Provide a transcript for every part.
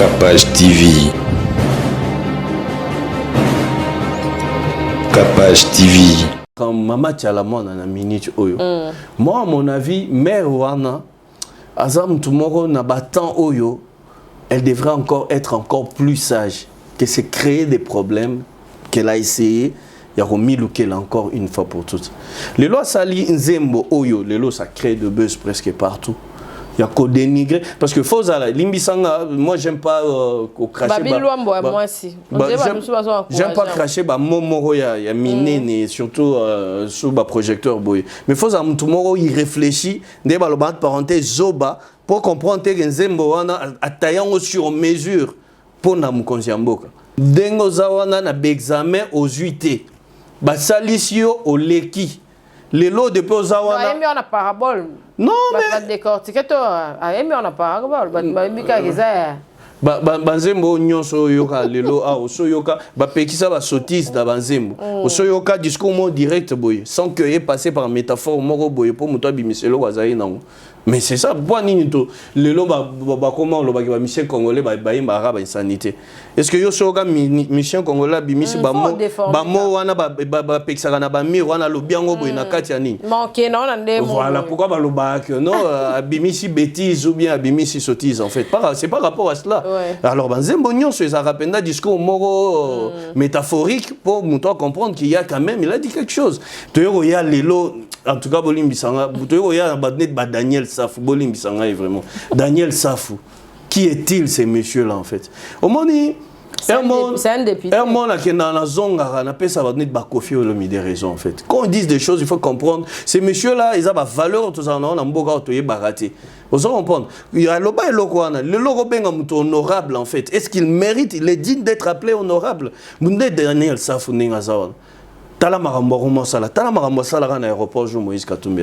Capage TV. Capage TV. Quand Mama Tchalamon a minute oyo. Moi, à mon avis, mère Wana, Azam Tumoro n'a pas tant oyo, elle devrait être encore plus sage. Que c'est créer des problèmes qu'elle a essayé. Il y a remis Lukel encore une fois pour toutes. Les lois Sali Nzembo Oyo, les lois ça crée de buzz presque partout. Il y a qu'au dénigrer. Parce que Fozala, Limbisanga, moi j'aime pas cracher. Moi aussi. J'aime pas cracher, Momoro, il y a miné, surtout sous le projecteur. Mais Fozala, Moutoumoro, il réfléchit, des parenthèse Zoba, pour comprendre que Nzembo a taillé sur mesure pour Namu Konsiamboka. Dengo Zawana na examen aux UT. Basalisio au Leki. Les lots de Pozawana. On a parabole. Non, mais. Décortiquer toi. On a parabole. Banzembo nyonso yoka lelo a osoyoka ba pekisa ba sottise da banzembo osoyoka discours mo direct boy sans que ait passé par métaphore moko boy pour muto bimiselo wazai nango. Mais c'est ça pourquoi nini to lelo ba comment lo ba mission congolais ba imba ba insanité. Est-ce que yo soyoka mission congolais bimisi ba mo wana ba pekisa na ba mir wana lo biango boy na kati ya nini. Manqué non na ndemo. Voilà pourquoi ba lo ba que non bimisi bêtise ou bien bimisi sottise en fait. C'est pas rapport à cela. Ouais. Alors, Banzembo Nyonso, ça rappelle un discours moro métaphorique pour nous comprendre qu'il y a quand même, il a dit quelque chose. Il y a Lelo, en tout cas, Bolimbisanga, il y a Daniel Safou, Bolimbisanga est vraiment. Daniel Safou, qui est-il ces messieurs-là en fait? Au moment c'est un député. Un monde qui est dans la zone, on appelle ça Bakofi ou des raisons en fait. Quand on dit des choses, il faut comprendre. Ces messieurs-là, ils ont la valeur, tout ça, on a un beau gars qui est baraté. Vous allez comprendre. Il y a le logo, le logo est honorable en fait. Est-ce qu'il mérite, il est digne d'être appelé honorable? Mundé Daniel Safou Ningazawan. Tala marambo romosala, tala marambo sala à l'aéroport Jean Moïse Katumbi.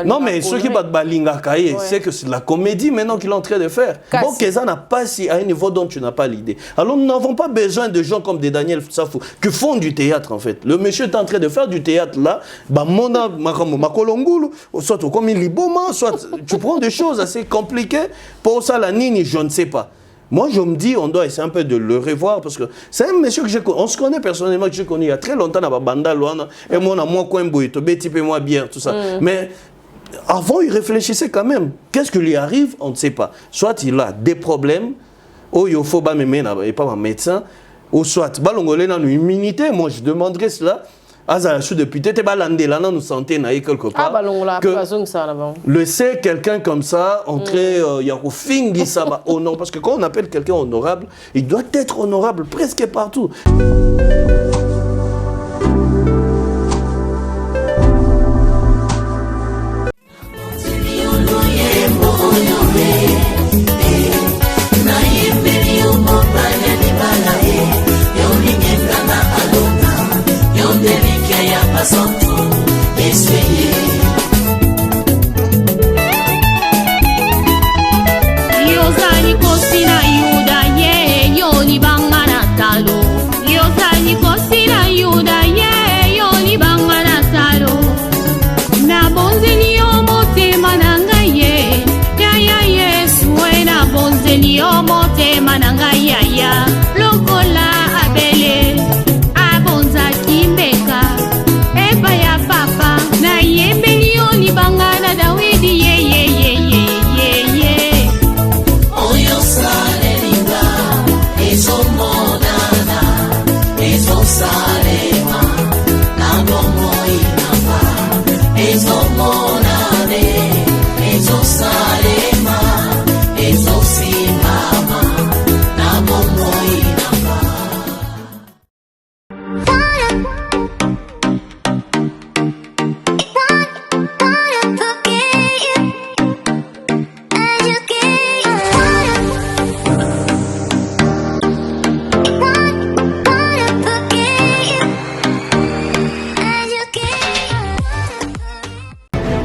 Non mais ceux qui battent Balinga Kaye, c'est que c'est la comédie maintenant qu'il est en train de faire. Bon, Keza n'a pas si à un niveau dont tu n'as pas l'idée. Alors nous n'avons pas besoin de gens comme des Daniel Safou qui font du théâtre en fait. Le monsieur est en train de faire du théâtre là, bah mona makolongulu, soit comme il liboma, soit tu prends des choses assez compliquées pour ça la nini, je ne sais pas. Moi, je me dis, on doit essayer un peu de le revoir parce que c'est un monsieur que je connais. On se connaît personnellement, que j'ai connu il y a très longtemps à Banda Luana. Et moi, on a moins coin boy, type moi bien, tout ça. Mais avant, il réfléchissait quand même. Qu'est-ce qui lui arrive? On ne sait pas. Soit il a des problèmes, ou il faut pas me mettre, et pas un médecin, ou soit, balongolé dans une immunité. Moi, je demanderais cela. Aza sous député te balandé là nous santé na quelque part le c'est quelqu'un comme ça entrer il y a au fingi ça va honor parce que quand on appelle quelqu'un honorable il doit être honorable presque partout.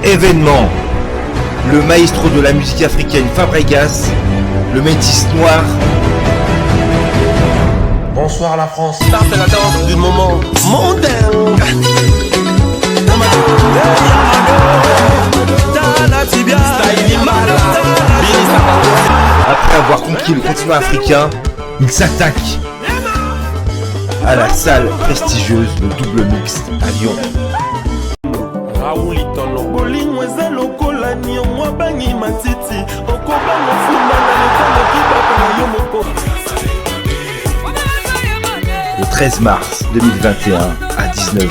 Événement. Le maestro de la musique africaine Fabregas, le métis noir. Bonsoir la France. Ça c'est la danse du moment mondain. Style conquis le continent africain, il s'attaque à la salle prestigieuse Le Double Mixte à Lyon. Le 13 mars 2021 à 19h.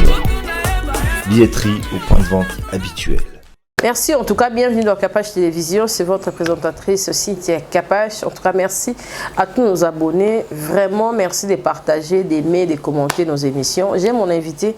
Billetterie au point de vente habituel. Merci, en tout cas, bienvenue dans Capage Télévision, c'est votre présentatrice Cynthia Capage. En tout cas, merci à tous nos abonnés, vraiment merci de partager, d'aimer, de commenter nos émissions. J'ai mon invité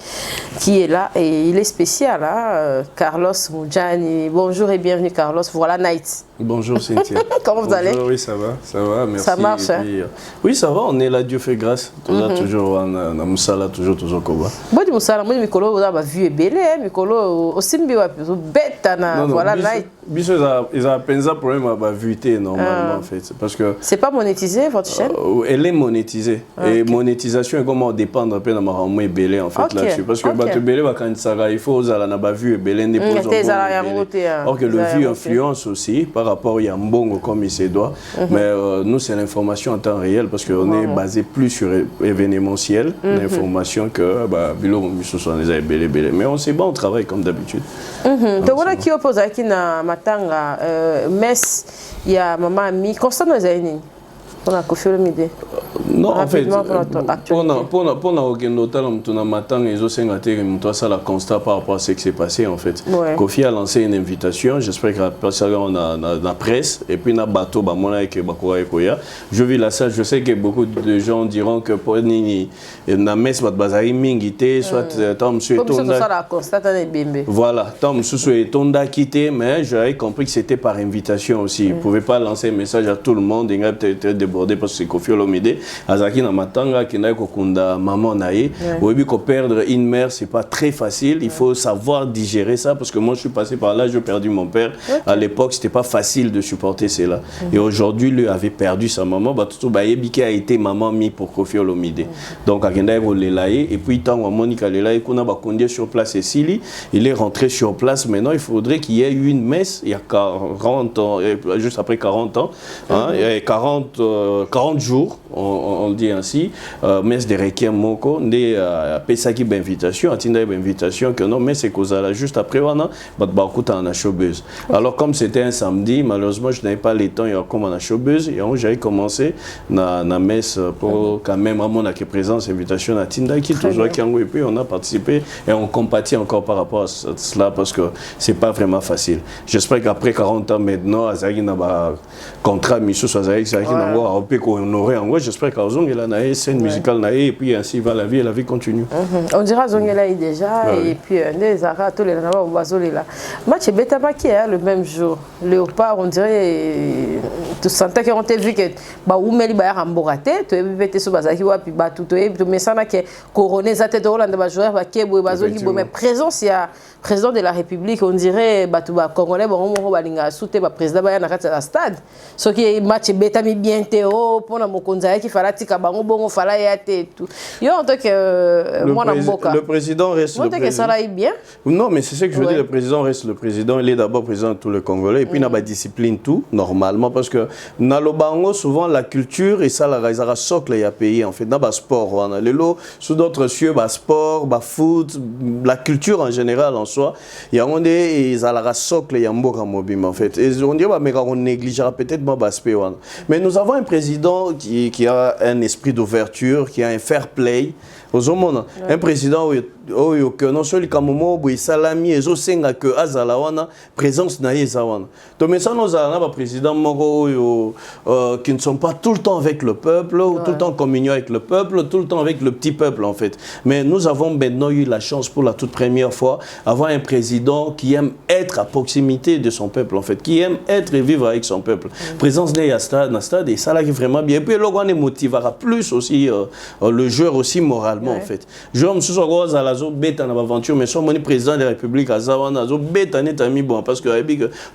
qui est là et il est spécial, hein? Carlos Moudjani. Bonjour et bienvenue Carlos, voilà Night. Bonjour Cynthia. Comment vous allez? Oui, ça va, merci. Ça marche, hein? Puis, oui, ça va, on est là, Dieu fait grâce. Toujours, on a Moussala, toujours Koba. Moi, je Moussala, moi, Mikolo, vous avez vu belé, Mikolo, aussi, bête, voilà, Night. Ils ont pensé un problème à la vue normalement, en fait. Parce que. C'est pas monétisé, votre chaîne? Elle est monétisée. Et monétisation, comment dépendre un peu de ma ramouille belé, en fait, là-dessus. Parce que, belé, quand il faut, vous allez avoir vu belé, or que le vue influence aussi, par rapport à Yambongo comme il se doit. Mais nous, c'est l'information en temps réel parce qu'on est basé plus sur événementiel, l'information que Bilo les belé. Mais on sait pas, on travaille comme d'habitude. Donc voilà qui oppose à qui na matanga mess il y a maman ami constant dans les on a confié l'idée. Non, en fait, pour aucun hôtel, on a matin et ça la constat par rapport à ce qui s'est passé en fait. Kofi a lancé une invitation, j'espère qu'on a la presse et puis on a bateau, je vis la salle, je sais que beaucoup de gens diront que pour na messe bazari mingité soit tant monsieur Tonda. Voilà, tant monsieur Tonda quitté, mais j'avais compris que c'était par invitation aussi. Vous ne pouvez pas lancer un message à tout le monde, il y a peut-être débordé parce que c'est Kofi Olomide. Azaki na matanga qui n'a kokunda maman naïe. Au début, perdre une mère, c'est pas très facile. Il faut savoir digérer ça parce que moi, je suis passé par là, j'ai perdu mon père. À l'époque, c'était pas facile de supporter cela. Et aujourd'hui, lui avait perdu sa maman. Tout Bayebiki a été maman mis pour Kofi Olomide. Donc, Akenda Lelaye. Et puis, tant Monica Lelaye, qu'on a conduit sur place et Sili, il est rentré sur place. Maintenant, il faudrait qu'il y ait eu une messe il y a 40 ans, juste après 40 ans, hein, 40 jours, on le dit ainsi, messe de Requiem Moko, de Pesaki d'invitation, Atinda d'invitation, que non, mais c'est cause là juste après, on a showbuzz. Alors, comme c'était un samedi, malheureusement, je n'avais pas le temps, il y a comme on a showbuzz, et j'avais commencé la messe pour quand même, à mon présence, invitation à Tinda, qui toujours qui et puis on a participé et on compatit encore par rapport à cela parce que c'est pas vraiment facile. J'espère qu'après 40 ans maintenant, Azaki n'a pas contrat, Michou, Azaki n'a pas honoré en vrai. J'espère qu'Azong a une scène musicale et puis ainsi va la vie continue. On dira Zongela déjà et puis les Arabes, tous les Nava, là. Match Betamaki le même jour. Léopard, on dirait, tu sentais qu'on t'a vu que Oumeli Baya Ramboraté, tu es vêté sur Bazaki ou puis tout mais ça n'a que couronné ça tête de Hollande joueur mais présence il y a président de la République on dirait congolais bon balinga souté président Baya na kata stade ce qui est match Betami bien théo pour na mokonza qui fala tika bango bongo fala ya tout yo en tant que moi na mboka le président reste le président ça là bien non mais c'est ce que je veux dire le président reste le président il est d'abord président de tout le Congolais et puis n'a pas discipline tout normalement parce que na lobango souvent la culture et ça la raisera socle il y a pays en fait dans le sport on a les lots sous d'autres cieux sport foot la culture en général en soi il y a on des ils la socle il y a mboka mobile en fait et on dit mais on négligera peut-être aspect mais nous avons un président qui a un esprit d'ouverture qui a un fair play un président que non seulement comme salami et senga que azala wana présence na yezawana donc mais ça nous a un président qui ne sont pas tout le temps avec le peuple ou tout le temps en communion avec le peuple tout le temps avec le petit peuple en fait mais nous avons maintenant eu la chance pour la toute première fois avoir un président qui aime être à proximité de son peuple en fait qui aime être et vivre avec son peuple présence na stade et ça là qui vraiment bien et puis le motivera plus aussi le joueur aussi moralement en fait. Joueur me soucie rose à la zone bête en aventure mais son président de la République à Zawana zone bête en est mis bon parce que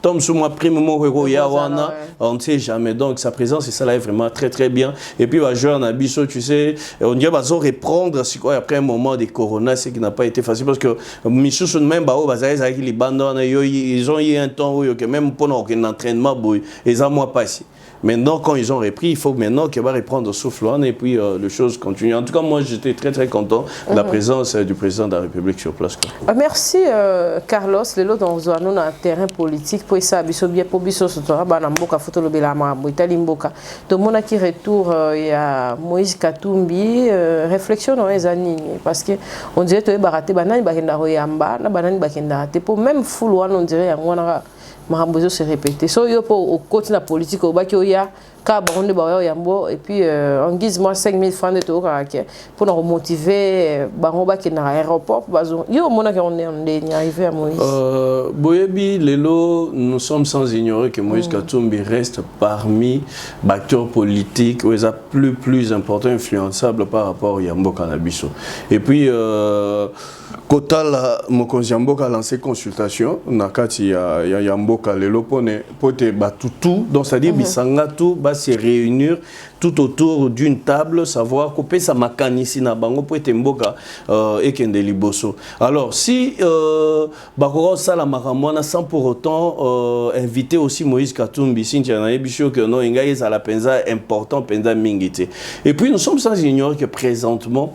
Tom sous moi prime mon héros Yawana on ne sait jamais donc sa présence et ça là est vraiment très très bien et puis va joueur Nabiso tu sais on dit va reprendre après un moment de corona ce qui n'a pas été facile parce que Missou même bao bazaïs avec les bandes ils ont eu un temps où même pour un entraînement ils ont moins passé. Maintenant, quand ils ont repris, il faut maintenant qu'ils vont reprendre souffle et puis les choses continuent. En tout cas, moi, j'étais très très content de la présence du président de la République sur place. Merci Carlos. Le lot dont nous avons un terrain politique pour ça, bien pour biso sotora banamboka photo le belama Italie mboka. Donc mon qui retour il y a Moïse Katumbi réflexion dans les années parce que on dirait que baraté banani bakenda royamba na banani bakenda te pour même full on dirait ya Marambozo se répéter. So yo pour au côté de la politique au baki oya ka baronde ba yambo et puis en guise moi 5000 francs de taux pour nous motiver baron baki na aéroport bazo yo mona que on est arrivé à Moïse. Boyebi lelo nous sommes sans ignorer que Moïse Katumbi reste parmi les acteurs politiques ou les plus importants influençables par rapport à Yambo Canabiso. Et puis Kotal Mokonzi Yamboka a lancé consultation nakati ya Yamboka lelo pote batutu donc c'est-à-dire bisanga tout ba se réunir tout autour d'une table savoir couper sa makanisi na bango pote mboka et kende liboso. Alors si bakoro sala makamwana sans pour autant inviter aussi Moïse Katumbi Cynthia na ebisho que non ingai za la penza important penza mingité. Et puis nous sommes sans ignorer que présentement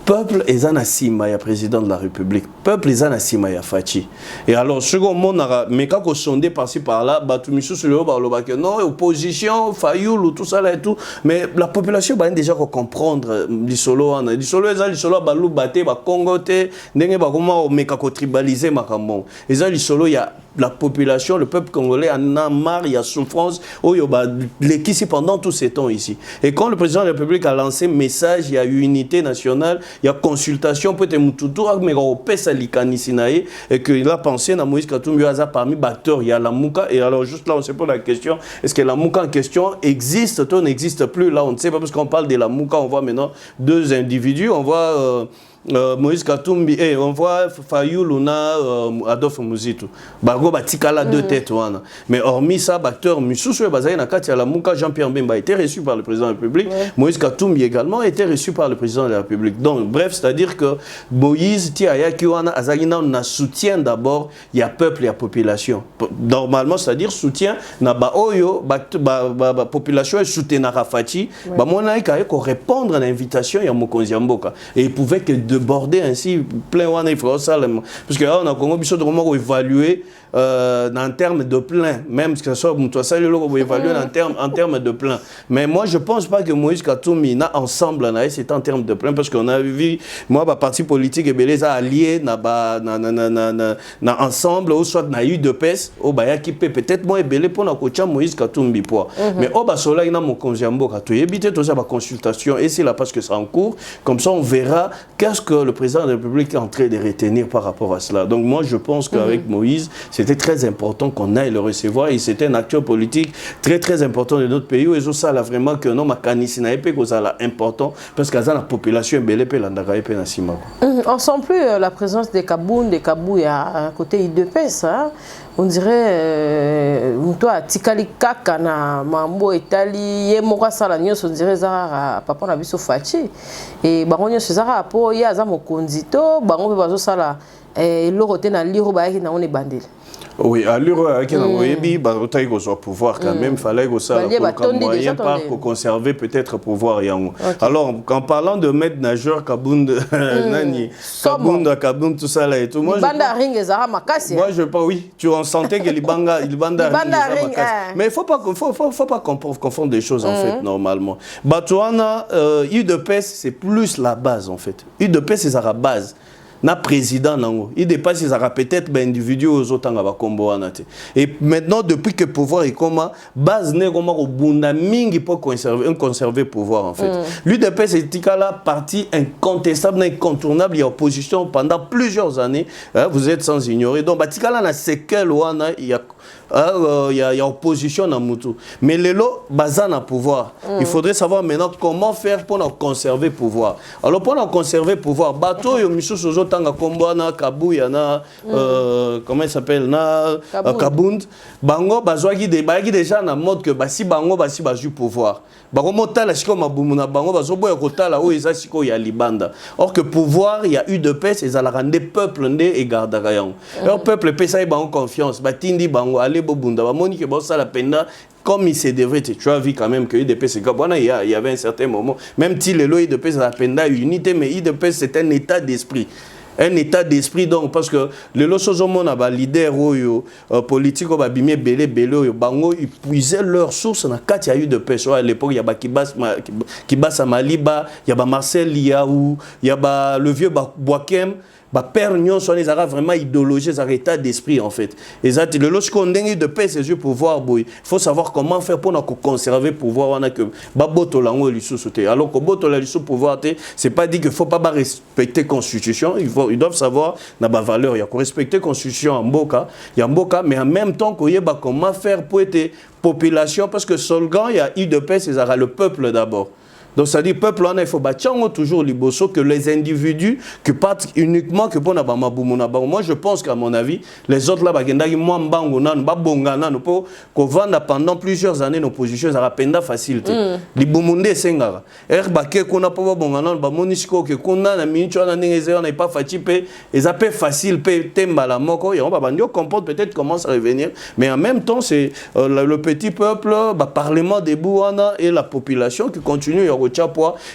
peuple est un Simaya, président de la République. Peuple est un Simaya Fachi. Et alors, second mot, mais quand on sondé par-ci par-là, Batumisu sur le non, opposition, Fayoul, tout ça là et tout. Mais la population va déjà comprendre l'isolo. L'isolo, balou baté, Congoté, n'est pas comment on tribaliser Makamon. Et ça, l'isolo, il y a la population, le peuple congolais en a marre, il y a souffrance, l'équipe pendant tous ces temps ici. Et quand le président de la République a lancé un message, il y a unité nationale, il y a consultation, peut-être Moutoutourak, mais on pèse à l'Ikanisinaï, et qu'il a pensé à Moïse Katumbi parmi les acteurs, il y a la Mouka, et alors juste là on se pose la question, est-ce que la Mouka en question existe ou n'existe plus? Là on ne sait pas, parce qu'on parle de la Mouka, on voit maintenant deux individus, on voit Moïse Katumbi et on voit Fayoul Luna Adolphe Muzitu bago batikala deux têtes wana mais hormis ça acteur Misusu bazai na kati ya la Muka Jean-Pierre Bemba a été reçu par le président de la République. Moïse Katumbi également a été reçu par le président de la République. Donc bref, c'est-à-dire que Moïse Tiayaki wana azagina na soutien d'abord il y a peuple et la population. Normalement c'est-à-dire soutien na ba oyo ba population et soutien na Rafati ba mona ko répondre à l'invitation ya Mokonzi Mboka et il pouvait que déborder ainsi plein wana il faut ça parce que là on a Congo biso de comment évaluer en termes de plein, même que ce soit évaluer en termes de plein. Mais moi, je ne pense pas que Moïse Katumbi n'a ensemble, c'est en termes de plein, parce qu'on a vu, moi, ma parti politique et les alliés, ensemble, ou soit na eu de pèse, au baya qui peut peut-être moins belé pour la coach Moïse Katumbi poids. Mais au basola il a mon conjambo Katou, éviter tout ça par consultation, et c'est là parce que c'est en cours, comme ça on verra qu'est-ce que le président de la République est en train de retenir par rapport à cela. Donc moi, je pense qu'avec Moïse, c'était très important qu'on aille le recevoir et c'était un acteur politique très très important de notre pays. Et ça là vraiment que non makanisi na épée que ça là important parce que la population est belle landaka épée na sima. On sent plus la présence des Kabou à côté IDPS hein. On dirait toi tikali kaka na mambo etali ye moko sala nyonso on dirait za papa na biso fachi et bango nyonso za po ya za mokonzi to bango pe bazo sala l'oroté na liro ba na on est bandel. Oui, à l'euro avec un oyebi barotaï au pouvoir quand même fallait que ça comme moyen pour conserver peut-être pouvoir yango. Alors en parlant de maître nageur Kabund nani Kabund tout ça là et tout moi je pas oui tu en sentais que les banda ring mais il faut pas confondre des choses en fait normalement. Batouana UDPS c'est plus la base en fait. UDPS c'est la base. Na président nango il dépasse les peut-être ben individu aux autres nga ba kombo anate et maintenant depuis que pouvoir est comment base né comment au bunda mingi pour conserver pouvoir en fait l'UDP c'est la partie incontestable incontournable il y a opposition pendant plusieurs années hein, vous êtes sans ignorer donc batikala na séquelle wana il y a il y a opposition dans Moutou. Mais les lots, bazan à pouvoir. Il faudrait savoir maintenant comment faire pour conserver le pouvoir. Alors pour conserver le pouvoir, bateau, il y a Missou Sozo Tanga Kombo, na Kabou, il y a comment il s'appelle, na Kabound. Bango, bazouagi déjà dans mode que si Bango, basi bazu pouvoir. Bango motala siko mabumuna Bango, bazobo ya kotala ou eza siko ya libanda. Or que pouvoir, il y a eu de paix, c'est à la rendre peuple ndé et garde rayon. Alors peuple paix ça Bango confiance, batindi Bango, allez bobunda, ba moni que bon ça la penda. Comme il se devrait, tu as vu quand même que IDP, c'est comme il y avait un certain moment, même si le lot IDP, c'est la peine d'unité, mais IDP, c'est un état d'esprit. Un état d'esprit, donc, parce que le lot chose au monde, leader politique, belé, bango, ils puisaient leurs sources dans le cas, il y a eu de paix. À l'époque, il y a Kibas à Maliba, il y a Marcel Liaou, il y a le vieux Boakem. Père Nyon sont les arabes vraiment idéologiques, ça état d'esprit en fait. Et ça, lorsqu'on a de paix, c'est juste pouvoir, il faut savoir comment faire pour conserver le pouvoir. On a que baboto lango lisouté. Alors que baboto la lisou pouvoir, c'est pas dit qu'il faut pas respecter la constitution. Ils doivent savoir na ba valeur. Il y a respecter la constitution en boka, il y a boka, mais en même temps qu'il y a comment faire pour être population, parce que Solgan il y a eu de paix, c'est le peuple d'abord. Donc ça dit peuple il faut bâtir toujours liboso que les individus qui partent uniquement que pour nabama bumuna bango. Moi je pense qu'à mon avis les autres là bagendaki moi mbango nanu ba bongana no po ko vanda pendant plusieurs années nos positions ça penda facilité libumunde sengara bake kona po bongana ba monisiko que kona na mincho na ndengeze on n'est pas fatigué et ça peut facile peut temba la moko ya ba bandio comporte peut-être commence à revenir mais en même temps c'est le petit peuple parlement des bouana et la population qui continue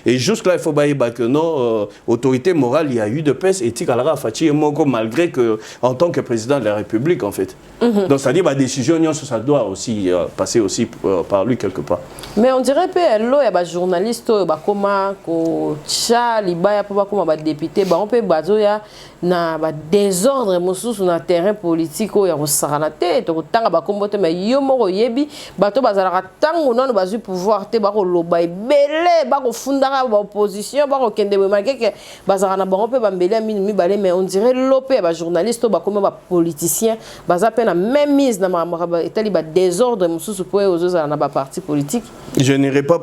et jusque là il faut dire que nos autorités morales il y a eu de paix éthique à la Fati malgré que en tant que président de la République en fait. Donc ça dit la décision ça doit aussi passer aussi par lui quelque part. Mais on dirait que il y a des journalistes comment ko Charles Ibaya pour comme député on peut bazoya na désordre mosusu na terrain politique ya kosakana te to tanga ba kombote mais yo moko yebi bato bazala tango non bazu pouvoir te ba ko loba ebele ba ko fundaka ba opposition ba ko kende be marqué que bazala na bango pe ba mbele mi balé mais on dirait lopé ba journaliste ba comme ba politicien baza pe na même mise na ma etali ba désordre mosusu po aux na ba parti politique. Je n'irai pas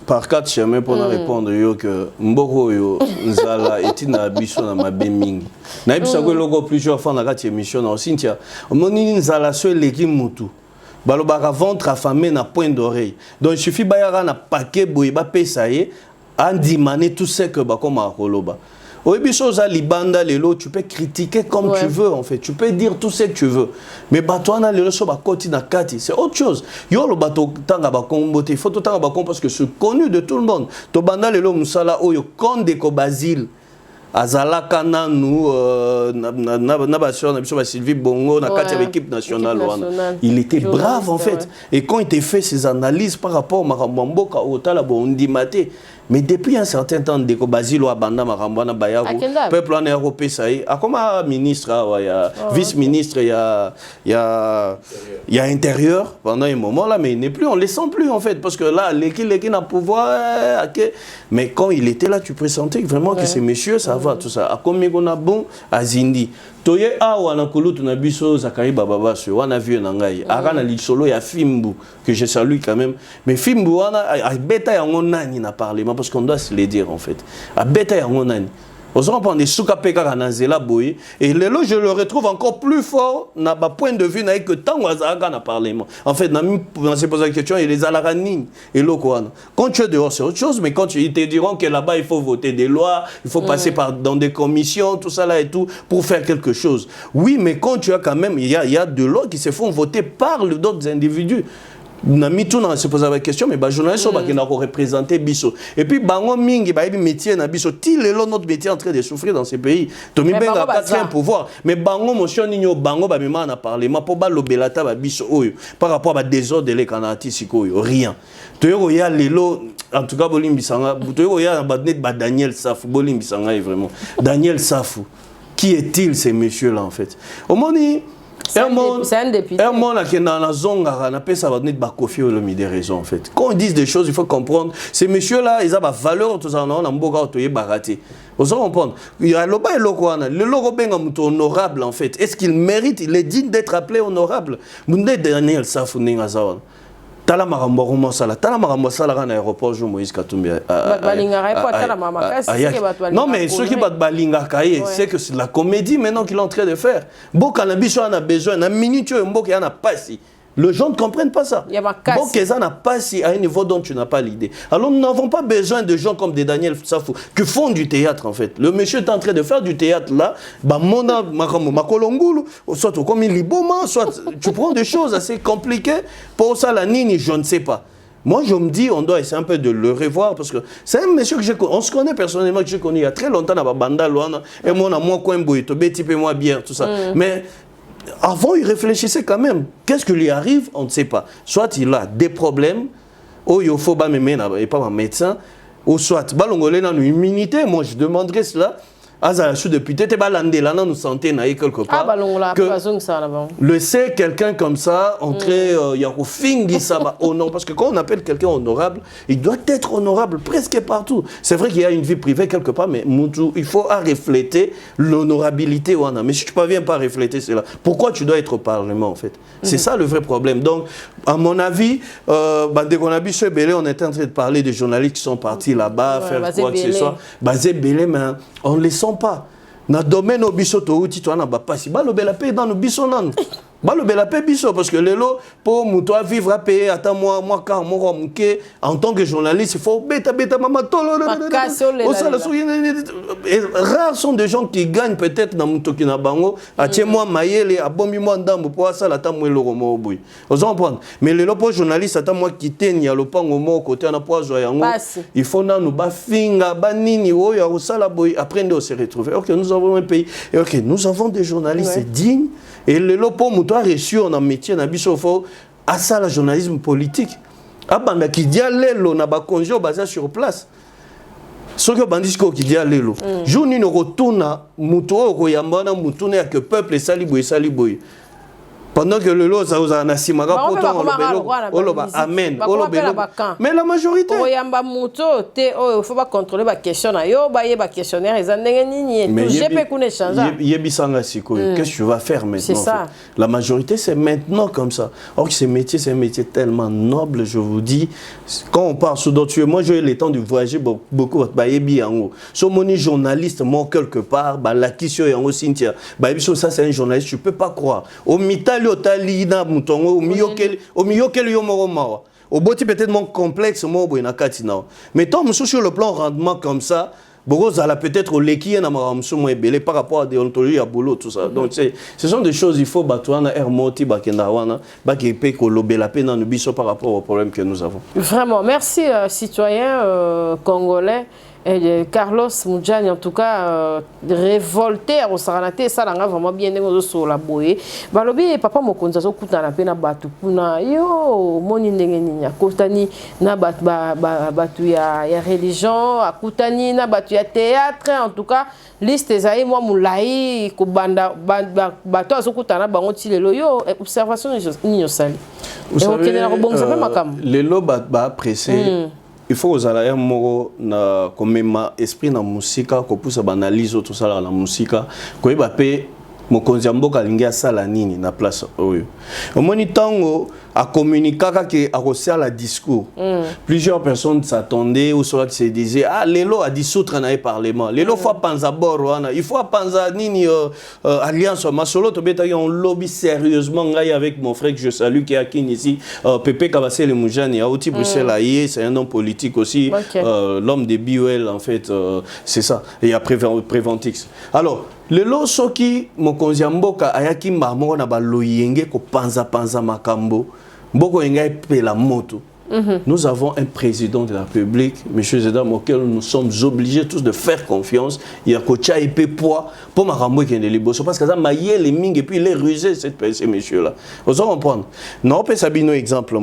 par quatre chemins pour répondre yo que mboko yo nzala etina biso na mabe mingi. Na bisa ko logo plusieurs fois na kati émission na Cynthia omoni nzala so eleki mutu balobaka ventre affamé na point d'oreille donc il suffit bayara na paquet boye ba pesa ye andimane tout ce que ba comme akoloba oyebiso za libanda lelo tu peux critiquer comme tu veux en fait tu peux dire tout ce que tu veux mais bato na lelo so ba koti na kati c'est autre chose yo lo bato tanga ba kombote il faut to tanga ba kom parce que c'est connu de tout le monde to banda lelo musala oyo konde ko Basile azalaka nanu na basio na biso ba Sylvie Bongo na kati avec l'équipe nationale il était brave en fait et quand il fait ses analyses par rapport à Makamboka au tala bondimate mais depuis un certain temps deko Basile abanda Makambana Bayabo peuple en européen ça y a comme ministre il y a vice-ministre il y a intérieur pendant un moment là mais il n'est plus on les sent plus en fait parce que là l'équipe n'a pouvoir mais quand il était là tu pressentais vraiment que ces messieurs ça va tout ça a comme on a bon à Zindi toye awa na kulutu na biso Zakari Bababa sur wana vieux nangai arana lisolo ya Fimbu que je salue quand même mais Fimbu wana a beta ya ngonani na parlement parce qu'on doit se le dire en fait a beta ya ngonani aux enfants des soukapeka kanazela boy et lelo je le retrouve encore plus fort na ba point de vue na que tant wazaka na parlement en fait na se poser la question et les alarani et lokwana quand tu es dehors c'est autre chose mais quand ils te diront que là-bas il faut voter des lois il faut passer par dans des commissions tout ça là et tout pour faire quelque chose oui mais quand tu as quand même il y a de lois qui se font voter par d'autres individus na mitu na se poser la question mais ba journaliste ba qui n'a représenter biso et puis bango mingi ba yebi métier na biso ti lelo notre métier en train de souffrir dans ces pays to mi benga quatrième pouvoir mais bango motion ninyo bango ba mema na parlement pour ba lobelata ba biso oyo par rapport à ba désordre les kanati sikoyo rien to yo ya lelo en tout cas bolimbisanga to yo ya ba net ba Daniel Safou bolimbisanga vraiment Daniel Safou qui est-il ces messieurs là en fait au moni C'est un député. Un monde qui est dans la zone, on appelle ça Bakofi ou le des raisons en fait. Quand ils disent des choses, il faut comprendre. Ces messieurs-là, ils ont la valeur, tout ça, on a un beau gars qui est baraté. Vous allez comprendre. Il y a le logo est honorable en fait. Est-ce qu'il mérite, il est digne d'être appelé honorable? Mundé Daniel Safouning Azawan. Tala marambo sala à l'aéroport jo Moïse Katumbi. Non mais ceux qui battent balinga kaye, c'est que c'est la comédie maintenant qu'il est en train de faire. Bokanabiso en a besoin, na minute mbok en a pas si. Les gens ne comprennent pas ça. Bon, ça n'a pas si à un niveau dont tu n'as pas l'idée. Alors nous n'avons pas besoin de gens comme des Daniel Safou qui font du théâtre en fait. Le monsieur est en train de faire du théâtre là, soit comme il liboma, soit tu prends des choses assez compliquées pour ça la nini, je ne sais pas. Moi, je me dis, on doit essayer un peu de le revoir parce que c'est un monsieur que je connais. On se connaît personnellement, que j'ai connu il y a très longtemps à Banda Luana. Et moi, on a moins coin boïto, type moi bien, tout ça. Mais avant, il réfléchissait quand même. Qu'est-ce qui lui arrive? On ne sait pas. Soit il a des problèmes, ou il faut pas me et pas un médecin, ou soit, balongolé dans une immunité. Moi, je demanderais cela. Depuis tu nous santé quelque part le c'est quelqu'un comme ça entrer il y a au fin ça honor parce que quand on appelle quelqu'un honorable il doit être honorable presque partout. C'est vrai qu'il y a une vie privée quelque part mais il faut refléter l'honorabilité mais si tu ne parviens pas à refléter cela, pourquoi tu dois être au Parlement en fait? C'est ça le vrai problème. Donc à mon avis dès qu'on a vu ce Bélé, on était en train de parler des journalistes qui sont partis là-bas faire quoi que ce soit basé Bélé mais on les sent pas. Na domaine au biso to uti to na ba pasi ba lobela pe dans no biso nan ba lobela pe biso parce que lelo pour muto vivre à payer attends moi car moi muke en tant que journaliste il faut beta mama tolo rares sont des gens qui gagnent peut-être dans muto ki na bango atie moi mayele abombi moi ndambo pour ça la tamwe lo mo boy vous comprendre mais lelo pour journaliste attends moi qui tenya lo pango mo côté na poizo yango il faut na no ba finga ba nini o ya sala boy après on se retrouver. OK, nous avons un pays et OK, nous avons des journalistes dignes et le lopo muto a reçu on a métier na biso fo à ça le journalisme politique abanda qui dia lelo na ba konjo basé sur place ce que bandisco qui dia lelo jour ni no retourna muto o yamba na muto ne que peuple sali boy pendant que le lot ça vous a nasima pourtant amen mais la majorité oyamba muto te il faut pas contrôler ba question na yo ba ye ba questionnaire ils ndenge nini tout GP kune changer yebisanga siko qu'est-ce que tu vas faire maintenant en fait? La majorité c'est maintenant comme ça. Or ce métier c'est un métier tellement noble, je vous dis. Quand on parle sous d'autres, moi j'ai eu le temps de voyager beaucoup ba yebi yango so moni journaliste moi quelque part ba la question yango Cynthia ba yebi ça c'est un journaliste, tu peux pas croire au mital au peut-être mon complexe mais tant sur le plan rendement comme ça peut-être au l'équipe par rapport à déontologie à boulot tout ça. Donc ce sont des choses il faut batouana hermoti bakendawana la peine dans le par rapport au problème que nous avons. Vraiment merci citoyens congolais. Et Carlos Moudjani en tout cas révolté au Saranate ça l'a vraiment bien sur la boye balobi papa mokonza zo kutana pe na batu kuna yo moni ndenge nini akutani na batu ya religion akutani na batu ya théâtre en tout cas liste ezai moi mulai ko banda batu zo kutana bango tilelo yo observation ni yosali et on kenela ko bonza pe makam lelo ba pressé. Il faut aux aléas moro na comme esprit na musique ko poussa banaliser tout ça la musique ko ba pe mokonzi mboka lingia sala nini na place oyo omoni tango a communiquer que a reçu la discours plusieurs personnes s'attendaient ou soit qui se disaient ah lelo a dissoudre na parlement lelo faut penser borwana il faut penser nini alliance masolo to beta on lobby sérieusement ngai avec mon frère que je salue qui est à Kin ici Pépé Kabasele Moujani a outil Bruxelles aïe c'est un homme politique aussi l'homme des BOL en fait c'est ça et après Préventix alors lelo soki mokonzi mboka ayaki mamo na baloyenge ko panza makambo mboko engai pe la moto. Nous avons un président de la République, M. Zedam, auquel nous sommes obligés tous de faire confiance. Il y a Kocha et Pépois pour Marambo qui est de Liboso. Parce que ça m'a yé les ming et puis il est rusé, ces messieurs-là. Vous allez comprendre. Non, on peut s'abîmer un exemple.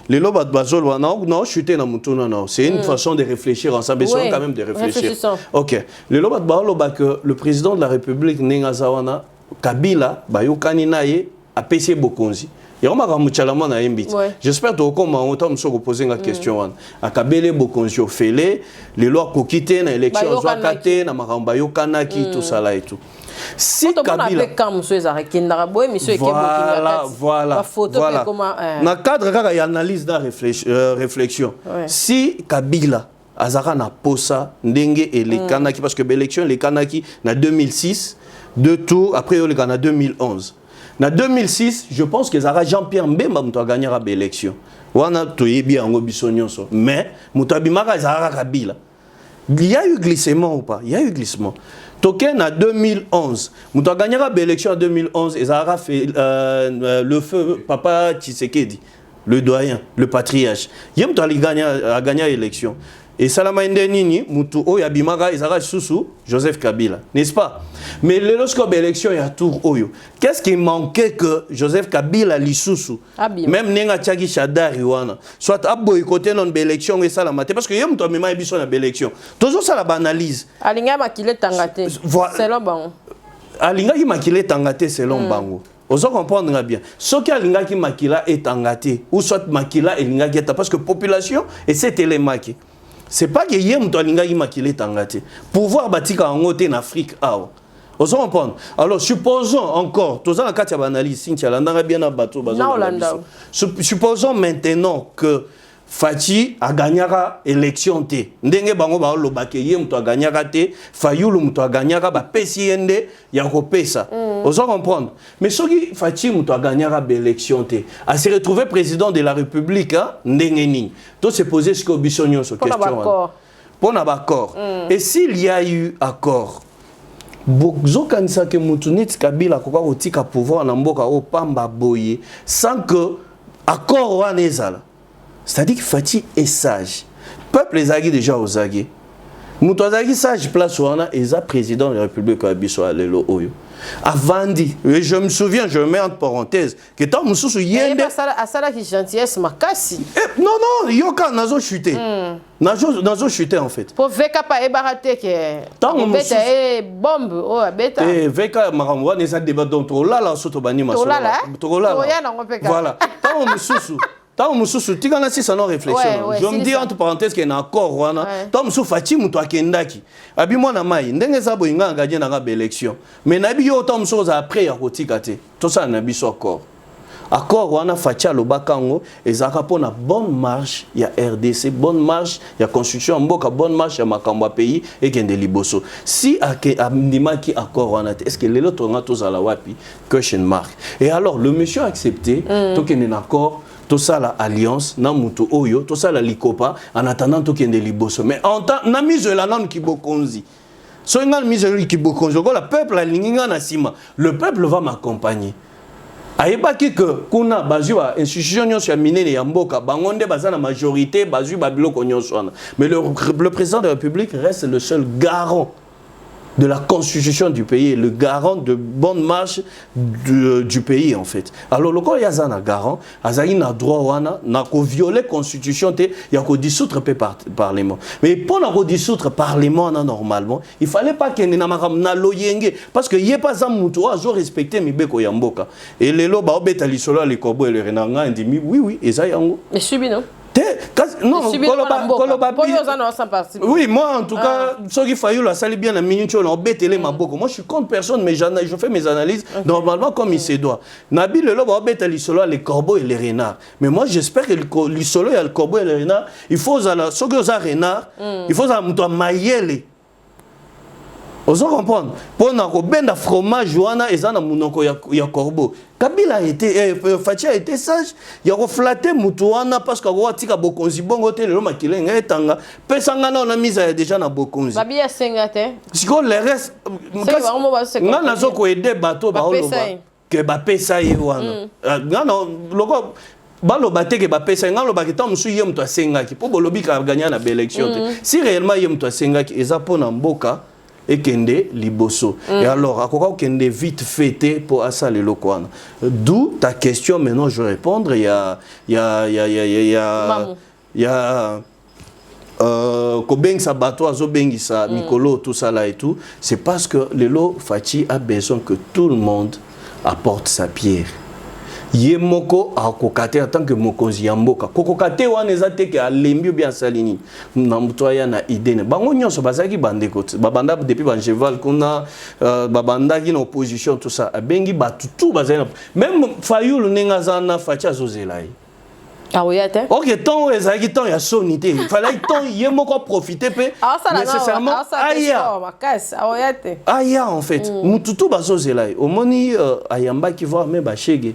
Les lobes de Bazol, non, chuter dans mon tour, non. C'est une façon de réfléchir ensemble. Besoin quand même de réfléchir. Ok. Les lobes de Bazol, que le président de la République, Nengazawana, Kabila bayokani naye apesi bokonzi. J'espère que tu as posé une question. Akabele bokonzi ofele, les lois kokite na élection zwakate na maramba yokanaki tout ça là et tout. Si Kabila voilà. Na cadre kaka y analyse dans réflexion. Si Kabila azara na posa ndenge elekanaki parce que l'élection elekanaki na 2006, 2 tours après il y a 2011. En 2006, je pense que Jean-Pierre Mbemba a gagné l'élection. Mais Kabila. Il y a eu glissement ou pas? Il y a eu glissement. Token en 2011, il a gagné l'élection en 2011 et ça a fait le feu Papa Tshisekedi, le doyen, le patriarche. Il a gagné l'élection. Et Salama Ndenini, Moutou Oya Bimaga, Isara Soussou, Joseph Kabila, n'est-ce pas? Mais lorsqu'il y a l'élection, il y a Tour Oyo. Qu'est-ce qui manquait que Joseph Kabila l'Issoussou? Même Nenga Tchagi Chadari, soit à boycotter non l'élection et Salama. Parce que yom to mima ebiso na l'élection. Toujours ça la banalise. Alinga makile tangate. Selon bango. Alinga ki makile tangate selon bango. Vous comprenez bien. Ce qui a linga ki makila est tangate ou soit makila et linga ki parce que population et c'est élémaki. C'est pas que yem to linga ki makile tangate. Pouvoir batika en en Afrique ah. Vous comprenez? Alors supposons encore, tous en cas de analyse, supposons maintenant que Fachi a gagné l'élection te. Ndenge bango ba lobake yem to a gagné te, Fayulu to a gagné ba PCND ya ko pesa. Vous comprenez? Mais ce qui Fachi to a gagné l'élection te, a se retrouvé président de la République ndenge ni. To se poser ce que bisonyo sur question. Pour un accord. Et s'il y a eu accord Zokanisa ke mutunit Kabila koka kotika pouvoir na mboka o pamba boye sans que accord wana ezala. C'est-à-dire que Fati est sage. Peuple ezagi déjà ozagi. Mutu azagi sage place wana eza président de la République ya biso alelo oyo. Avandi, je me souviens, je mets entre parenthèses, que tant mususu yende asala ki gentillesse makasi. Non, yoka nazo chuté. Nazo chuté en fait. Pour veka pa ebarate ke. Tant beta e bombe o beta. Veka maramwa neza débat donc trop là soto bani maso. Trop là. Voilà. Tant mususu tant mususu tigana si sans réflexion. Je me dis entre parenthèses qu'il y a un accord wana. Tant mususu fati mutu akendaki. Abi mwana mai ndenge za boyinga gagné na ba élection. Mais nabi yo tant mususu après ya kotika te. Tout ça nabi so accord. Accord wana fatia lobakango ezaka pona bonne marche ya RDC, bonne marche ya constitution mboka, bonne marche ya makambo pays et kende liboso. Si amdima ki accord wana est-ce que les autres nga tozala wapi question mark. Et alors le monsieur a accepté to kende na accord tout ça la alliance na mutu oyo tout ça la likopa en attendant to kende liboso. Mais en temps na mise la nan ki bokonzi. So nga mise ki bokonzi ko la peuple la linga na sima. Le peuple va m'accompagner. Aïbaki que kuna bazua institution nyonso ya minene ya mboka bangonde bazana majorité bazu babilo konyoswana. Mais le président de la République reste le seul garant de la constitution du pays, le garant de bonne marche du pays en fait. Alors le corps yazana garant, azali na droit wana na ko violer constitution te ya ko dissoudre parlement. Mais pour na ko dissoudre parlement normalement, il fallait pas que na makam na loyenge parce que yé pas za mutu a zo respecter mibeko ya mboka. Et lelo ba obeta lisolo le kobo et le renanga ndimi oui eza yango. Et subi non? Non, oui, moi en tout cas, ce qui faillit la salle bien la minute, on embête les maboko. Moi je suis contre personne, mais je fais mes analyses normalement comme il se doit. Nabil le lobe embête les corbeaux et les renards. Mais moi j'espère que le solo et le corbeau et les renards, il faut à ce que aux renards, il faut à muto maïele. Vous comprenez? Pour nous benda fromage wana ezana munoko ya corbeau. Kabila a été Fachi a été sage, il a reflaté mutu wana parce que watika bokonzi bongo te le makilenga etanga pesanga na mise déjà na bokonzi. Babi a sengate. Siko le reste nga nazo ko aider bateau ba oloba que ba pesa ye wana. Nga no loko balo bateke ba pesa nga lo bakita musu yem to sengaki po bolobi ka gagner na élection. Si réellement yem to sengaki eza pona mboka et kende liboso. Et alors, à quoi kende vite fêté pour asa le lokwana. D'où ta question maintenant je vais répondre. Il y a Kobeng sa bateau azo bengi sa mikolo tout ça là et tout, c'est parce que Lelo Fachi a besoin que tout le monde apporte sa pierre. Yemoko a kokate en tant que mokonzi yamboka. Kokokate wana ezate ke alembi bien salini. Na mutoya na idée. Bango nyonso bazaki bande kote. Babanda depuis banjeval kuna babanda ki na opposition tout ça. Bengi batutu bazana. Même Fayulu nenga zana Fachi azozelai. Ah oui, attends. Ok, tant ezaki tant ya sonité. Il fallait tant yemoko profiter pe nécessairement aya en fait. Mututu bazozelai. Omoni ayamba ki voir même bachege.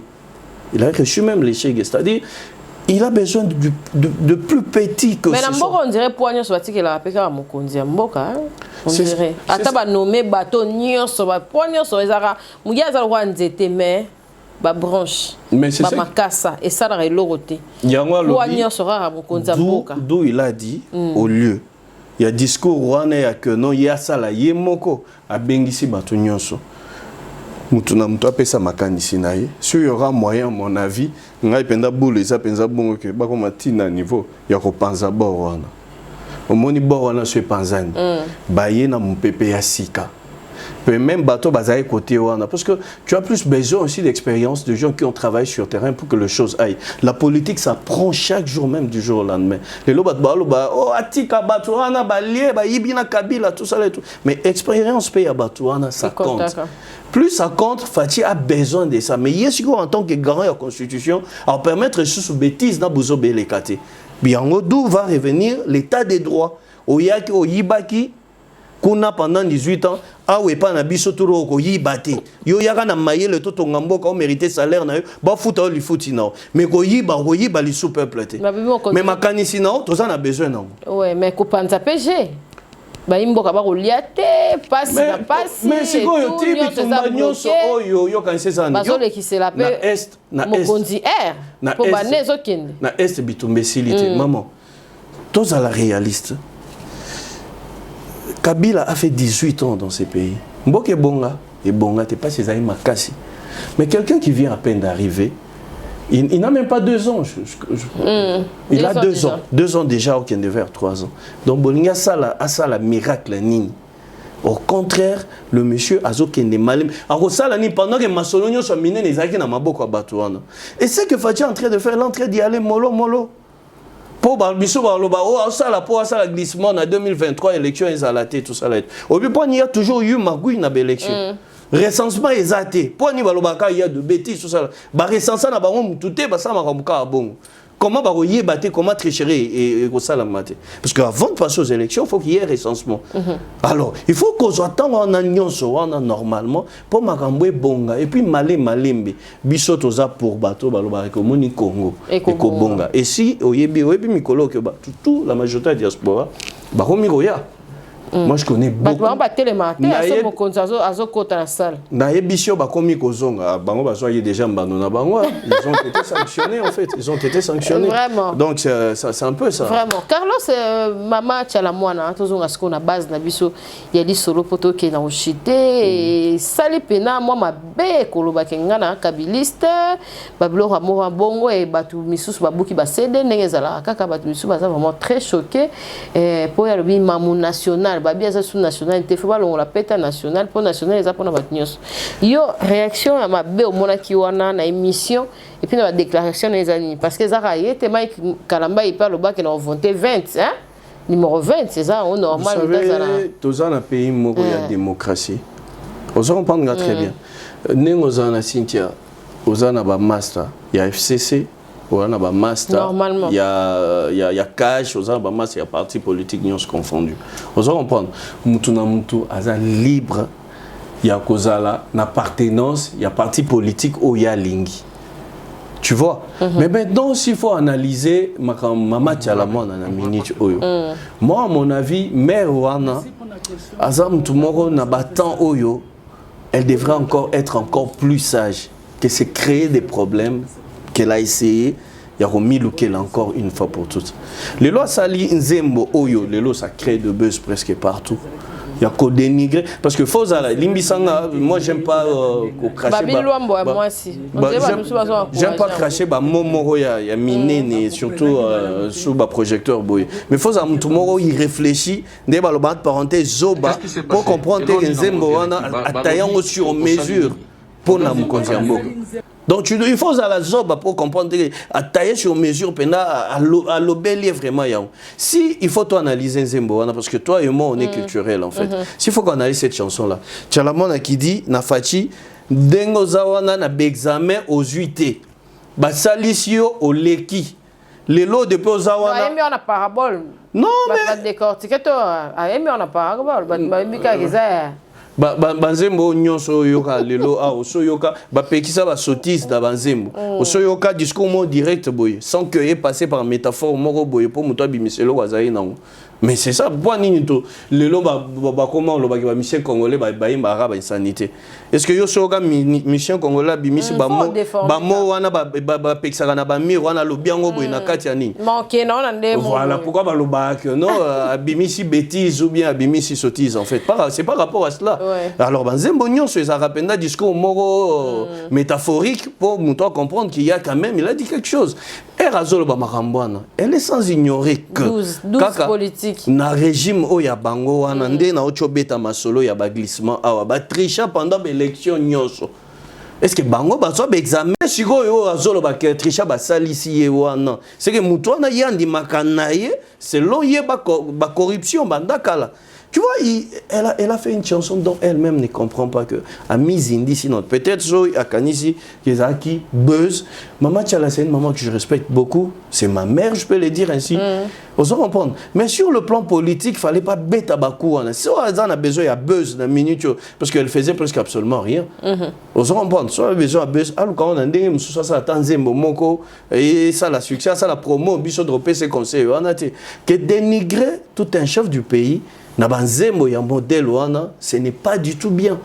Il a reçu même les chèques, c'est-à-dire il a besoin de plus petit que mais ce soit. Mais on dirait poignard sur que la paix à Mokonzi Mboka. On dirait. Attends, nommé bateau nyonso ba poignard sur ezara. Muya za roi nzete mais ba branche. Mais c'est ça. Ba makasa et ça la loroté. Poignard sera à Mokonzi Mboka. D'où il a dit au lieu. Il y a discours rwanda ya que non il y a ça là yemoko a bengisi bateau nyonso. Mutuna mutu apesa makanisi na ye. Si il y aura moyen, mon avis, ngai penda boule ça penza bongo ke ba koma tina niveau ya ko panza bor wana. Omoni bor wana so panzani. Ba ye na mpepe ya sika. Peut même bateau bazaye côté wana parce que tu as plus besoin aussi d'expérience de gens qui ont travaillé sur terrain pour que les choses aillent. La politique ça prend chaque jour même du jour au lendemain. Les lobat ba oh atika bateau wana ba lié ba yibina kabila tout ça et tout. Mais expérience paye à bateau wana ça compte. Plus ça compte, Fachi a besoin de ça. Mais Yesiko, en tant que garant de la Constitution, à permettre sous bêtises dans Bouzo Belekate. Biango, d'où va revenir l'état des droits. Oyaki, Oyibaki, Kuna pendant 18 ans, Awe pa na biso turo ko yibate. Yo yaka na maye le toto ngambo ka mérité salaire na yo, ba futa li futi na. Mais ko yiba li sous peuple te. Mais makanisi na to ça na besoin na. Ouais, mais ko panza PG. Ba imboka ba koliate passe na passe mais c'est quoi yo tibi tumbanyoso oyo yo kanise sana bazole ki c'est la paix na mokonzi air pour ba nezo kende na est bitumbessilité maman tous à la réaliste Kabila a fait 18 ans dans ces pays mboke bonga et bonga t'es pas ces aïe makasi mais quelqu'un qui vient à peine d'arriver il n'a même pas 2 ans. Il a 2 ans. 2 ans déjà, aucun de vers 3 ans. Donc, Bolinga a ça la miracle nini. Au contraire, le monsieur a aucun de mal. Alors, ça, pendant que Massolonio soit miné, les acquis n'a pas beaucoup à Batouana. Et c'est que Fatia est en train de faire l'entrée d'y aller mollo. Pour Balbiso, ça la glissement en 2023, élection exalatée, tout ça. Au but, il y a toujours eu Magouille dans l'élection. Recensement exaté. Pour ni balobaka il y a de bêtises tout ça. Ba recensement na bango mututé ba ça makamuka bon. Comment ba yebate comment tricher et ko ça la maté. Parce que avant de passer aux élections, il faut qu'il y ait recensement. Alors, il faut qu'on attende en annonçant normalement pour makambo bonga et puis malembe biso toza pour bateau balobaka ko moni Congo et ko bonga. Et si oyebi mikolo que tout la majorité de la diaspora ba komi roya. Moi je connais beaucoup. Déjà ils ont été sanctionnés en fait. Ils ont été sanctionnés. Vraiment. Donc c'est un peu ça. Vraiment. Carlos Mama Tchalamwana, toujours à ce qu'on a base nabiso, il y a des solo poto qui na ochité et sali pena moi ma be koloba kengana kabiliste bablo ramora bongo et batu misus babuki basede nengezala kaka batu misus baza vraiment très choqué pour y le mamu national babia za sous nationalité faut pas la peta nationale pour national les apona batnyos yo réaction à ma be au mona ki wana na émission et puis na déclaration les amis parce que Zara yete Mike Kalamba il parle au bac et on voté 20 hein numéro 20 c'est ça on normal dans un pays où il y a démocratie on se comprend très bien nengozana Cynthia ozana ba master il y a FCC on a master, il y a cash, on a master, il y a parti politique, nous se confondus. On se comprend. Mutuna mutu aza libre, il y a kozala, n'appartenance, il y a parti politique où il y a lingi. Tu vois. Mais maintenant, s'il faut analyser, maman tchalamon na minute oyo. Moi, à mon avis, mère wana, aza mutumoro na batan oyo, elle devrait encore être encore plus sage que c'est créer des problèmes. Qu'elle a essayé, il y a remis Lukel encore une fois pour toutes. Les lois Sali Nzembo Oyo, les lois ça crée de buzz presque partout. Il y a qu'au dénigrer. Parce que faut ça, Limbisanga, moi j'aime pas cracher. J'aime pas cracher, il y a miné, surtout sous le projecteur. Mais faut ça, tout il réfléchit, parenthèse, Zoba, pour comprendre que Nzembo a taillé sur mesure pour nous conserver. Donc il faut à la zoba pour comprendre à tailler sur mesure à l'obélier vraiment. Si il faut toi analyser Nzembo parce que toi et moi on est culturel en fait. S'il faut qu'on analyse cette chanson là. Tu as la mona qui dit Nafachi dengo zawana na examen aux UT. Ba salisio au leki. Les lots de pozawana. Aimi on a parabole. Non mais ba décortiquer toi. Aimi on a parabole. Ba mika giza. Banzembo nyonso yoka lelo a oso yoka ba pekisa ba sotis da banzembo oso yoka discours mo direct boye sans que ait passé par métaphore moko boye pour muto bimiselo wazai nango. Mais c'est ça, pourquoi Ninito, le long comment le ba mission congolais ba arabe insanité. Est-ce que yo soga mission congolais bimisi ba mo wana ba pekisa na ba mi wana lo biango boye na kati ya nini. Manqué non ndé. Voilà pourquoi ba lo ba que non bimisi bêtise ou bien bimisi sottise en fait. C'est pas rapport à cela. Ouais. Alors Banzembo nyonso ça rappelle discours moro métaphorique pour muto comprendre qu'il y a quand même il a dit quelque chose. Elle est sans ignorer que 12 politiques. Na régime oya bango wana nde na ochobeta masolo ya ba glissement awa ba tricha pendant l'élection nyonso. Est-ce que bango ba so ba examen siko yo azolo ba ke tricha ba salisi ye wana. C'est que mutu wana yandi makanaye selon ye ba corruption bandakala. Tu vois, elle a fait une chanson dont elle-même ne comprend pas que a mis Indi sinon peut-être so à Kanisi Kezaki buzz. Maman Tchala c'est une maman que je respecte beaucoup, c'est ma mère, je peux le dire ainsi. Osons comprendre. Mais sur le plan politique, fallait pas bête à Bakou. Si on a besoin de buzz dans minute parce qu'elle faisait presque absolument rien. Osons comprendre. Si on a besoin de buzz, alors quand on a dit ça ça Tanzembo Moko et ça la succès, ça la promo, biso dropper ses conseils, on a dit que dénigrer tout un chef du pays. Nabanzembo ya modèle wana, ce n'est pas du tout bien.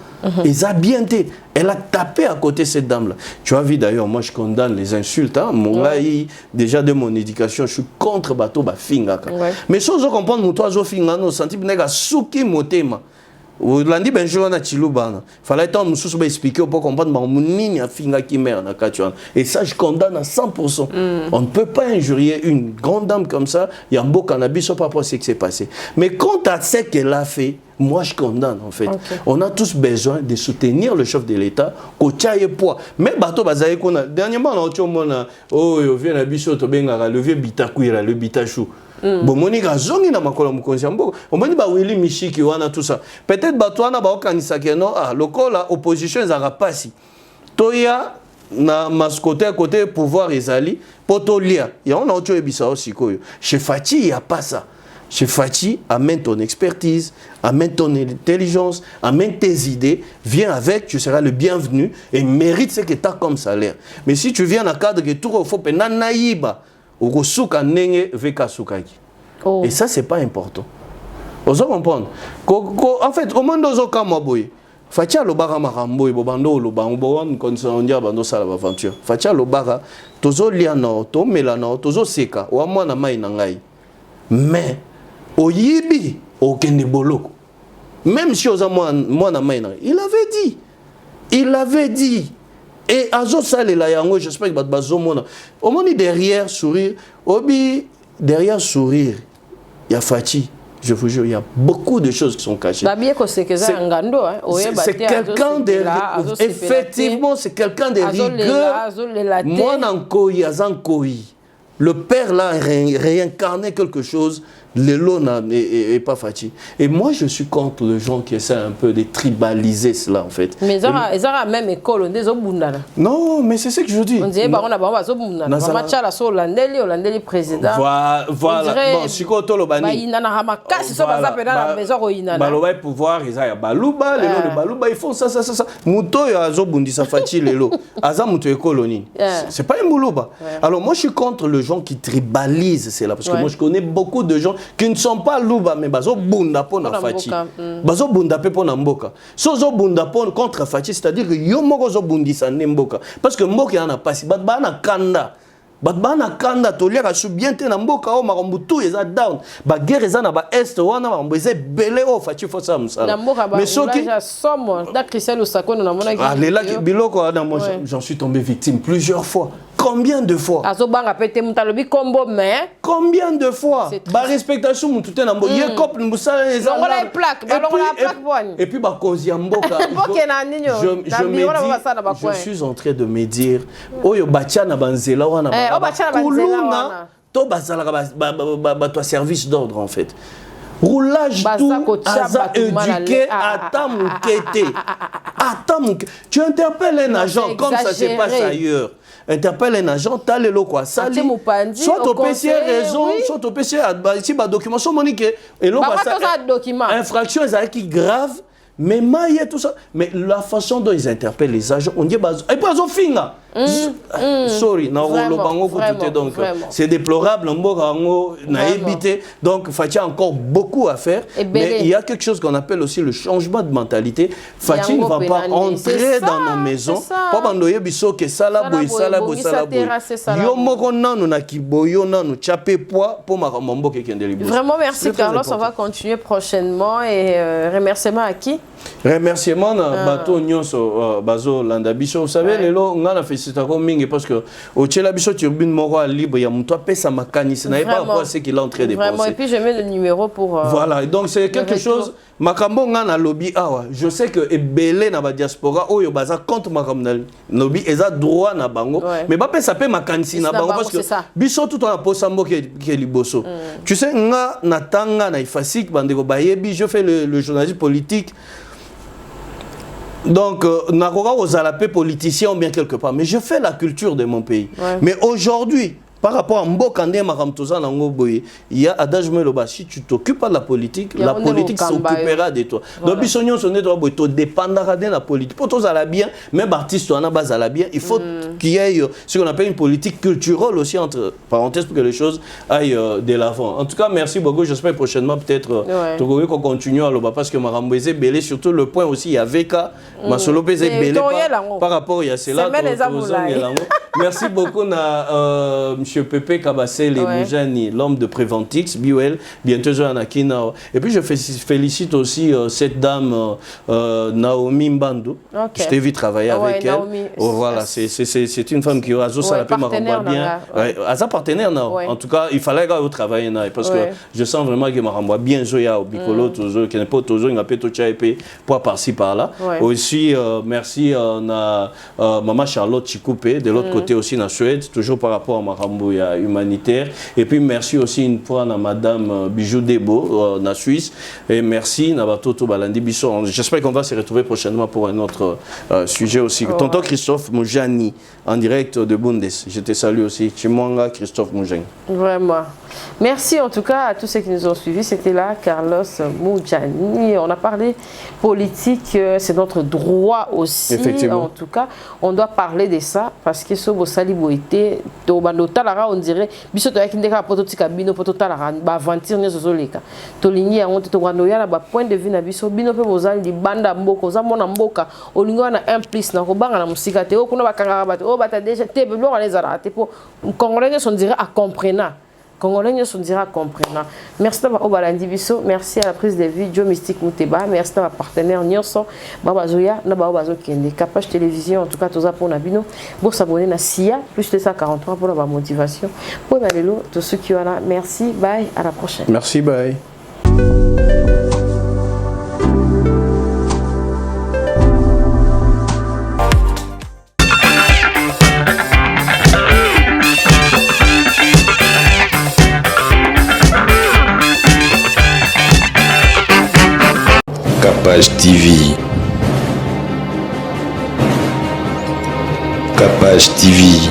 Et ça bien été. Elle a tapé à côté de cette dame là. Tu as vu d'ailleurs, moi je condamne les insultes hein. Mon déjà de mon éducation, je suis contre bateau ba finga. Mais chose on comprendre mon toi zo finga no senti nega suki motema. Lundi benjour na chilubana. Fallait tant mususu ba expliquer pour comprendre mon nini a finga qui mère na katuan. Et ça je condamne à 100%. On ne peut pas injurier une grande dame comme ça, il y a un beau cannabis par rapport à ce qui s'est passé. Mais quant à ce qu'elle a fait, moi je condamne en fait. On a tous besoin de soutenir le chef de l'État au tchaye poids. Mais bateau bazaye qu'on a dernièrement on a tout monde oh yo vient na biso to benga le vieux bitakuira le bitachou. Bon monika zongi na makola mukonzi mbo omoni ba Willy Mishiki wana tout ça peut-être batwana ba okanisa ke non lokola opposition ezaka pasi toya na mascoté à côté pouvoir ezali potolia ya on a autre ebisa aussi koyo chez Fati il y a pas ça. Chez Fati, amène ton expertise, amène ton intelligence, amène tes idées, viens avec, tu seras le bienvenu et mérite ce que tu as comme salaire. Mais si tu viens dans le cadre que tout faut pe naïba ou suka nenge veka sukaki. Et ça c'est pas important. Vous comprendre. En fait, au monde ozo kama boy. Fatia lobara marambo e bobando lobango bon konso ndia bando sala aventure. Fatia lobara tozo liana to melana tozo seka wa mwana mai na ngai. Mais Oyibi, aucun boloko. Même si aux moi na main, il avait dit. Et azo sale la yango, j'espère que bazo mona. Au moins derrière sourire, obi derrière sourire, il y a Fati. Je vous jure, il y a beaucoup de choses qui sont cachées. C'est quelqu'un de effectivement, c'est quelqu'un de rigueur. Moi nankoi azankoi. Le père là réincarné quelque chose, le lot n'est pas Fati. Et moi je suis contre les gens qui essaient un peu de tribaliser cela en fait. Mais ils ont même école, on est non, mais c'est ce que je dis. On dirait bah on a pas Hollande président. Voilà. Bon, si quand on le bani. Baloba pouvoir ils a baluba, le baluba ils font ça. Muto ya zo bundisa Fati lelo. Aza muto école. C'est pas un boulouba. Alors moi je suis contre les gens qui tribalisent cela parce que moi je connais beaucoup de gens qui ne sont pas louba mais bazo bunda pona Fati. Bazo bunda pe pona mboka. Sozo bunda pona contre Fati, c'est-à-dire que yo moko zo bundisa mboka parce que mboka yana pasi ba na kanda. Bana kanda tolia ka bien te na mboka o makambo tout eza down. Ba guerre eza na ba est wana makambo eza belé o fati fo ça musala. Na mboka ba soki somme da Christian Osako na mona ki. Ah lela biloko wana moi j'en suis tombé victime plusieurs fois. Combien de fois? Azo banga pete mutalobi combo mais combien de fois? Ba respectation mutu te na mbo ye cop musala eza. On a plaque, ba on a plaque bonne. Et puis ba kozi mboka. Je suis en train de me dire oyo batia na banzela wana. Kuluna, to bazala service d'ordre en fait. Roulage tout, aza éduqué, tu interpelles un agent comme ça se passe ailleurs. Interpelle un agent, t'as le lot quoi. Ça soit au PC raison, soit au PC ici document, soit monique et l'on infraction est grave. Mais maille tout ça, mais la façon dont ils interpellent les agents, on dit et pas au fin. Sorry, donc c'est déplorable, donc il y a encore beaucoup à faire. Mais il y a quelque chose qu'on appelle aussi le changement de mentalité. Fatih ne va pas entrer dans nos maisons. Pas bandoyer biso que ça là boy ça là boy ça là boy. Yo moko nanu na kiboyo nanu chapé poids pour ma mambo qui est Vraiment merci Carlos, on va continuer prochainement et remerciement à qui? Remerciement à bateau nyonso bazo landa biso. Vous savez les lots on a fait c'est mingi parce que au tchela biso turbine moro libre ya muto pesa makani ce n'est pas rapport à ce qu'il est en train de penser. Vraiment et puis je mets le numéro pour voilà donc c'est quelque chose makambo ngana lobby awa je sais que ebele na ba diaspora oyo baza contre makambo lobby eza droit na bango mais ba pesa pe makanisi na bango parce que biso tout on a posambo ke liboso. Tu sais nga natanga na ifasik bandeko bayebi je fais le journalisme politique. Donc, nakoka aux alapés politiciens ou bien quelque part, mais je fais la culture de mon pays. Mais aujourd'hui, par rapport à Mbokande Maramtoza Nangoboye, il y a adage Meloba, si tu t'occupes pas de la politique s'occupera de toi. Donc, bisognon sonné toi boy, to dépendra de la politique. Pour toi ça la bien, même artiste on a bas à la bien, il faut qu'il y ait ce qu'on appelle une politique culturelle aussi entre parenthèses pour que les choses aillent de l'avant. En tout cas, merci beaucoup. J'espère prochainement peut-être qu'on continue à l'oba parce que Maramboise belé surtout le point aussi il y a VK, Masolo Pesé belé par rapport il y a cela. Merci beaucoup na Monsieur Pepe Kabassé Moujani, l'homme de Préventix, BUL, bientôt Joanakina. Et puis je félicite aussi cette dame Naomi Mbandou. Je t'ai vu travailler avec elle. Oh, voilà, c'est une femme qui a bien. À partenaire, en tout cas, il fallait travailler parce que je sens vraiment que Maramba bien Zoya au Bicolo, toujours, qui n'est pas toujours, il n'a pas tout chaipé, pour par-ci par-là. Aussi, merci à Maman Charlotte Chikoupé, de l'autre côté aussi, en Suède, toujours par rapport à Maramba humanitaire. Et puis merci aussi une fois à Madame Bijou Debo en Suisse. Et merci Nabatoto Balandi Bisson. J'espère qu'on va se retrouver prochainement pour un autre sujet aussi. Tonton Christophe Moujani en direct de Bundes. Je te salue aussi. Chimwanga Christophe Moujani. Vraiment. Merci en tout cas à tous ceux qui nous ont suivis. C'était là Carlos Moujani. On a parlé politique, c'est notre droit aussi. En tout cas, on doit parler de ça parce que ce Bossali Boité, on dirait biso to yakindeka pototika bino pototalara ba aventure ne zozoleka to lingi ya honte to wanoya na ba point de vue na biso bino pe bozali di banda mboko za mona mboka olingo na implice na ko banga na musika te o kuna bakanga ba o bata déjà te blo les ara te po congolais sont dirait à comprendre. Congolais sont dira comprenant. Merci d'avoir Obalandi Biso, merci à la prise de vue Joe Mystique Mouteba, merci à ma partenaire Nyonso, Baba Zoya, Naba Bazo Kende, Capage Télévision, en tout cas, tous pour Nabino, pour s'abonner à SIA, plus de 143 pour la motivation. Pour Malélo, tous ceux qui sont là, merci, bye, à la prochaine. Merci, bye. Capage TV. Capage TV.